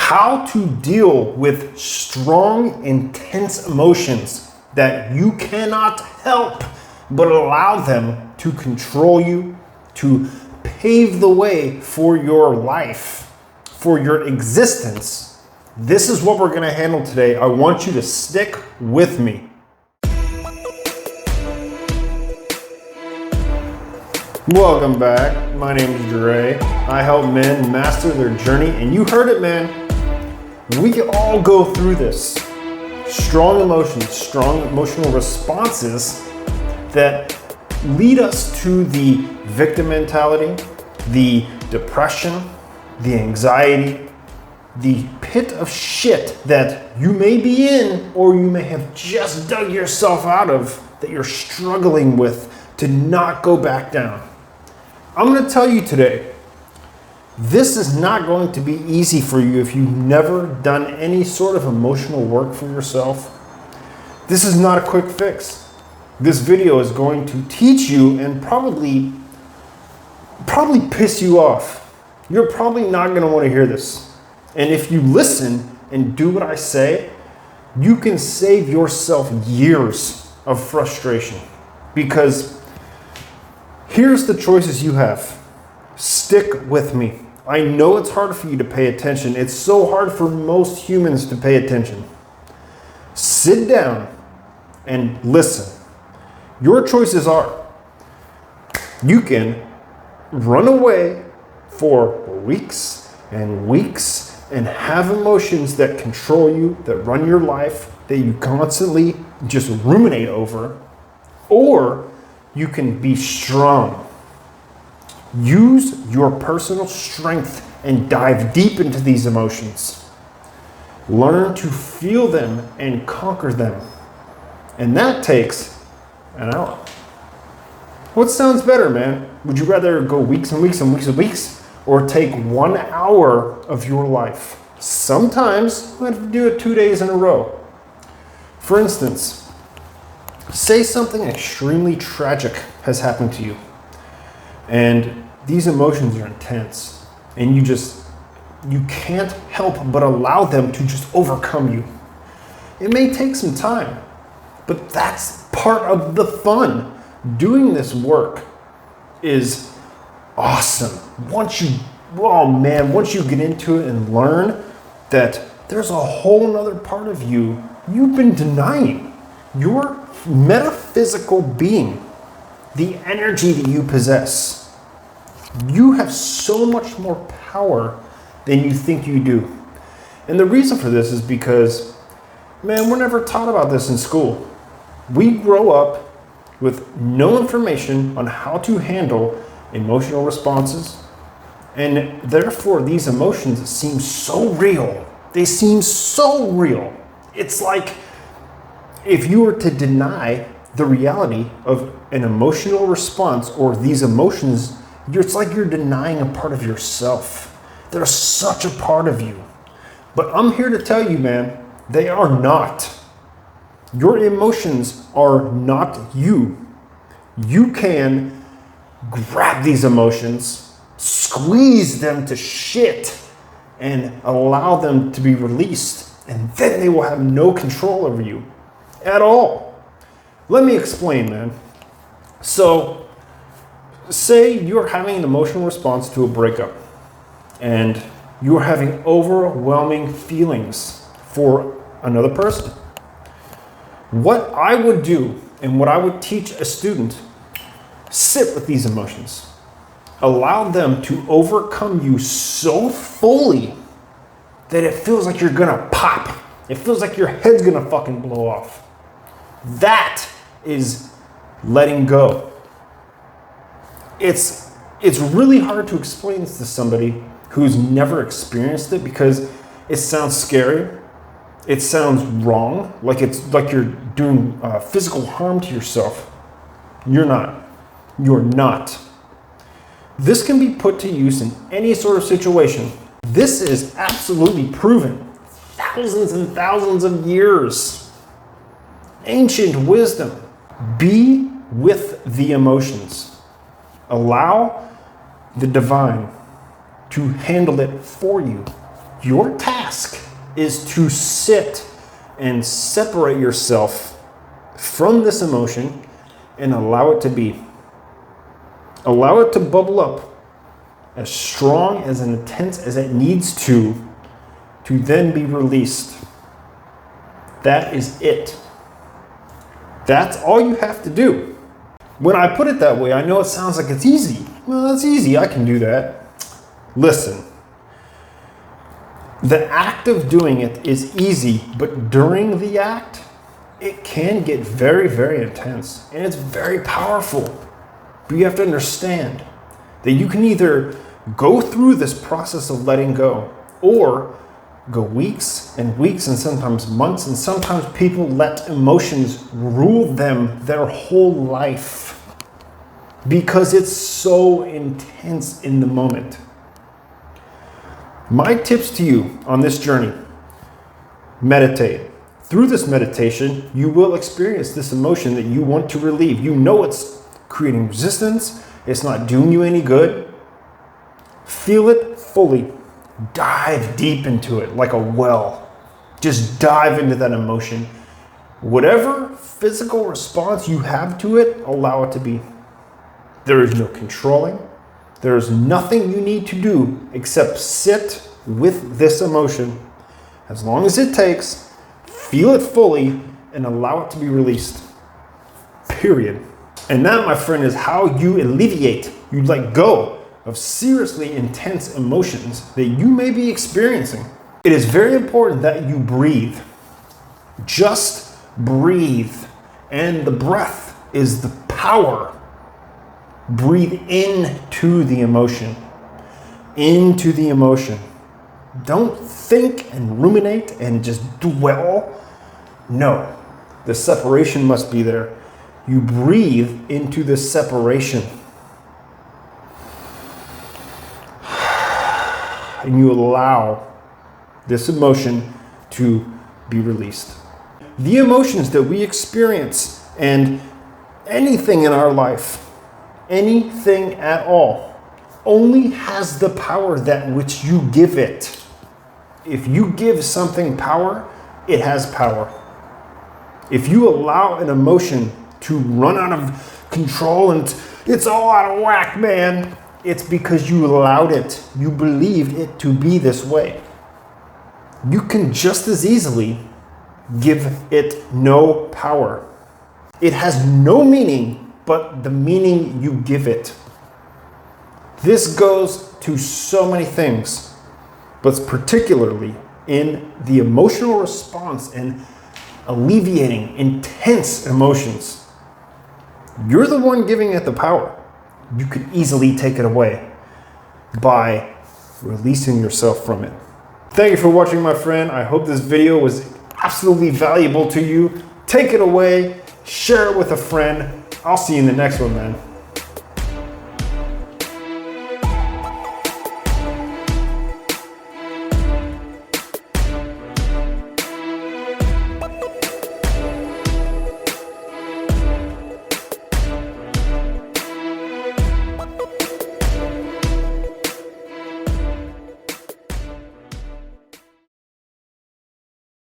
how to deal with strong, intense emotions that you cannot help but allow them to control you, to pave the way for your life, for your existence. This is what we're going to handle today. I want you to stick with me. Welcome back. My name is Dre. I help men master their journey, and you heard it, man. We can all go through this. Strong emotions, strong emotional responses that lead us to the victim mentality, the depression, the anxiety, the pit of shit that you may be in or you may have just dug yourself out of that you're struggling with to not go back down. I'm going to tell you today, this is not going to be easy for you if you've never done any sort of emotional work for yourself. This is not a quick fix. This video is going to teach you and probably piss you off. You're probably not going to want to hear this. And if you listen and do what I say, you can save yourself years of frustration. Because here's the choices you have. Stick with me. I know it's hard for you to pay attention. It's so hard for most humans to pay attention. Sit down and listen. Your choices are, you can run away for weeks and weeks and have emotions that control you, that run your life, that you constantly just ruminate over, or you can be strong. Use your personal strength and dive deep into these emotions. Learn to feel them and conquer them. And that takes an hour. What sounds better, man? Would you rather go weeks and weeks and weeks and weeks, or take 1 hour of your life? Sometimes you have to do it 2 days in a row. For instance, say something extremely tragic has happened to you, and these emotions are intense, and you can't help but allow them to just overcome you. It may take some time, but that's part of the fun. Doing this work is awesome. Once you get into it and learn that there's a whole nother part of you you've been denying. Your metaphysical being, the energy that you possess. You have so much more power than you think you do. And the reason for this is because, man, we're never taught about this in school. We grow up with no information on how to handle emotional responses, and therefore these emotions seem so real. They seem so real. It's like if you were to deny the reality of an emotional response or these emotions, it's like you're denying a part of yourself. They're such a part of you. But I'm here to tell you, man, they are not. Your emotions are not you. You can grab these emotions, squeeze them to shit, and allow them to be released. And then they will have no control over you at all. Let me explain, man. So, say you're having an emotional response to a breakup, and you're having overwhelming feelings for another person. What I would do and what I would teach a student, sit with these emotions. Allow them to overcome you so fully that it feels like you're gonna pop. It feels like your head's gonna fucking blow off. That is letting go. It's really hard to explain this to somebody who's never experienced it because it sounds scary. It sounds wrong, like you're doing physical harm to yourself. You're not. You're not. This can be put to use in any sort of situation. This is absolutely proven. Thousands and thousands of years. Ancient wisdom. Be with the emotions. Allow the divine to handle it for you. Your task is to sit and separate yourself from this emotion and allow it to be. Allow it to bubble up as strong, as intense as it needs to then be released. That is it. That's all you have to do. When I put it that way, I know it sounds like it's easy. Well, that's easy, I can do that. Listen, the act of doing it is easy, but during the act, it can get very, very intense, and it's very powerful. But you have to understand that you can either go through this process of letting go, or go weeks and weeks and sometimes months, and sometimes people let emotions rule them their whole life because it's so intense in the moment. My tips to you on this journey: meditate. Through this meditation, you will experience this emotion that you want to relieve. You know it's creating resistance, it's not doing you any good. Feel it fully. Dive deep into it like a well. Just dive into that emotion. Whatever physical response you have to it, allow it to be. There is no controlling. There is nothing you need to do except sit with this emotion. As long as it takes, feel it fully and allow it to be released. Period. And that, my friend, is how you alleviate, you let go of seriously intense emotions that you may be experiencing. It is very important that you breathe. Just breathe. And the breath is the power. Breathe into the emotion. Into the emotion. Don't think and ruminate and just dwell. No, the separation must be there. You breathe into the separation. And you allow this emotion to be released. The emotions that we experience and anything in our life, anything at all, only has the power that which you give it. If you give something power, it has power. If you allow an emotion to run out of control and it's all out of whack, man, it's because you allowed it. You believed it to be this way. You can just as easily give it no power. It has no meaning but the meaning you give it. This goes to so many things, but particularly in the emotional response and alleviating intense emotions. You're the one giving it the power. You could easily take it away by releasing yourself from it. Thank you for watching, my friend. I hope this video was absolutely valuable to you. Take it away, share it with a friend. I'll see you in the next one, man.